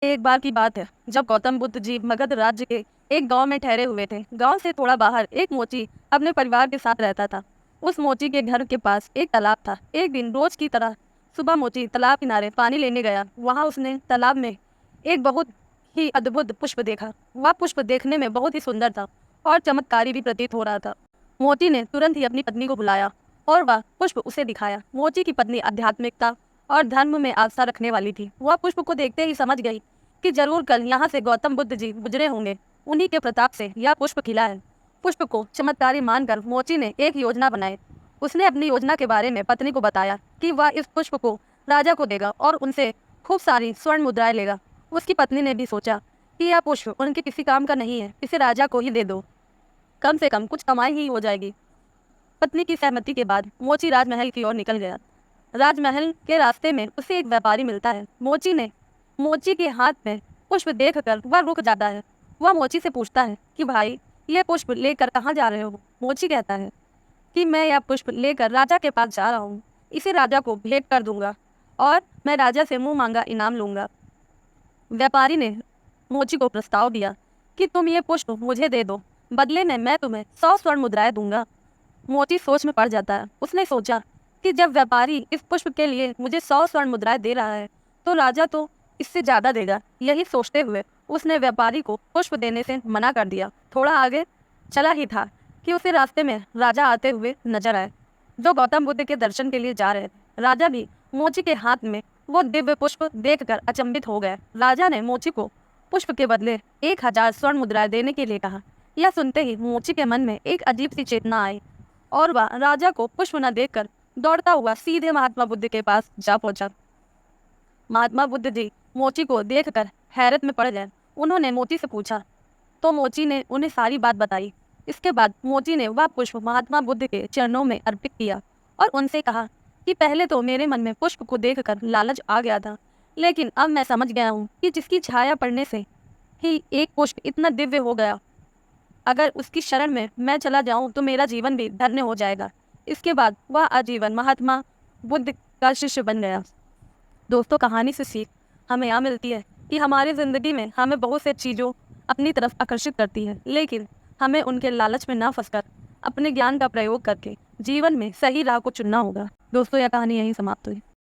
एक बार की बात है जब गौतम बुद्ध जी मगध राज्य के एक गांव में ठहरे हुए थे। गांव से थोड़ा बाहर एक मोची अपने परिवार के साथ रहता था। उस मोची के घर के पास एक तालाब था। एक दिन रोज की तरह सुबह मोची तालाब किनारे पानी लेने गया। वहां उसने तालाब में एक बहुत ही अद्भुत पुष्प देखा। वह पुष्प देखने में बहुत ही सुंदर था और चमत्कारी भी प्रतीत हो रहा था। मोची ने तुरंत ही अपनी पत्नी को बुलाया और वह पुष्प उसे दिखाया। मोची की पत्नी आध्यात्मिकता और धर्म में आस्था रखने वाली थी। वह पुष्प को देखते ही समझ गई कि जरूर कल यहाँ से गौतम बुद्ध जी गुजरे होंगे। उन्हीं के प्रताप से यह पुष्प खिला है। पुष्प को चमत्कारी मानकर मोची ने एक योजना बनाई। उसने अपनी योजना के बारे में पत्नी को बताया कि वह इस पुष्प को राजा को देगा और उनसे खूब सारी स्वर्ण मुद्राएं लेगा। उसकी पत्नी ने भी सोचा कि यह पुष्प उनके किसी काम का नहीं है, इसे राजा को ही दे दो, कम से कम कुछ कमाई ही हो जाएगी। पत्नी की सहमति के बाद मोची राजमहल की ओर निकल गया। राजमहल के रास्ते में उसे एक व्यापारी मिलता है। मोची के हाथ में पुष्प देखकर वह रुक जाता है। वह मोची से पूछता है कि भाई, यह पुष्प लेकर कहाँ जा रहे हो? मोची कहता है कि मैं यह पुष्प लेकर राजा के पास जा रहा हूँ। इसे राजा को भेंट कर दूंगा और मैं राजा से मुंह मांगा इनाम लूंगा। व्यापारी ने मोची को प्रस्ताव दिया कि तुम ये पुष्प मुझे दे दो, बदले में मैं तुम्हें 100 स्वर्ण मुद्राएं दूंगा। मोची सोच में पड़ जाता है। उसने सोचा कि जब व्यापारी इस पुष्प के लिए मुझे 100 स्वर्ण मुद्राएं दे रहा है तो राजा तो इससे ज़्यादा देगा। यही सोचते हुए उसने व्यापारी को पुष्प देने से मना कर दिया। थोड़ा आगे चला ही था कि उसे रास्ते में राजा आते हुए नजर आए, जो गौतम बुद्ध के दर्शन के लिए जा रहे थे। राजा भी मोची के हाथ में वो दिव्य पुष्प देखकर अचंभित हो गए। राजा ने मोची को पुष्प के बदले 1000 स्वर्ण मुद्राएं देने के लिए कहा। यह सुनते ही मोची के मन में एक अजीब सी चेतना आई और वह राजा को पुष्प न देखकर दौड़ता हुआ सीधे महात्मा बुद्ध के पास जा पहुंचा। महात्मा बुद्ध जी मोची को देखकर हैरत में पड़ गए। उन्होंने मोची से पूछा तो मोची ने उन्हें सारी बात बताई। इसके बाद मोची ने वह पुष्प महात्मा बुद्ध के चरणों में अर्पित किया और उनसे कहा कि पहले तो मेरे मन में पुष्प को देखकर लालच आ गया था, लेकिन अब मैं समझ गया हूँ कि जिसकी छाया पड़ने से ही एक पुष्प इतना दिव्य हो गया, अगर उसकी शरण में मैं चला जाऊं तो मेरा जीवन भी धन्य हो जाएगा। इसके बाद वह आजीवन महात्मा बुद्ध का शिष्य बन गया। दोस्तों, कहानी से सीख हमें यहाँ मिलती है कि हमारी ज़िंदगी में हमें बहुत से चीज़ों अपनी तरफ आकर्षित करती है, लेकिन हमें उनके लालच में ना फंसकर अपने ज्ञान का प्रयोग करके जीवन में सही राह को चुनना होगा। दोस्तों, यह कहानी यहीं समाप्त हुई।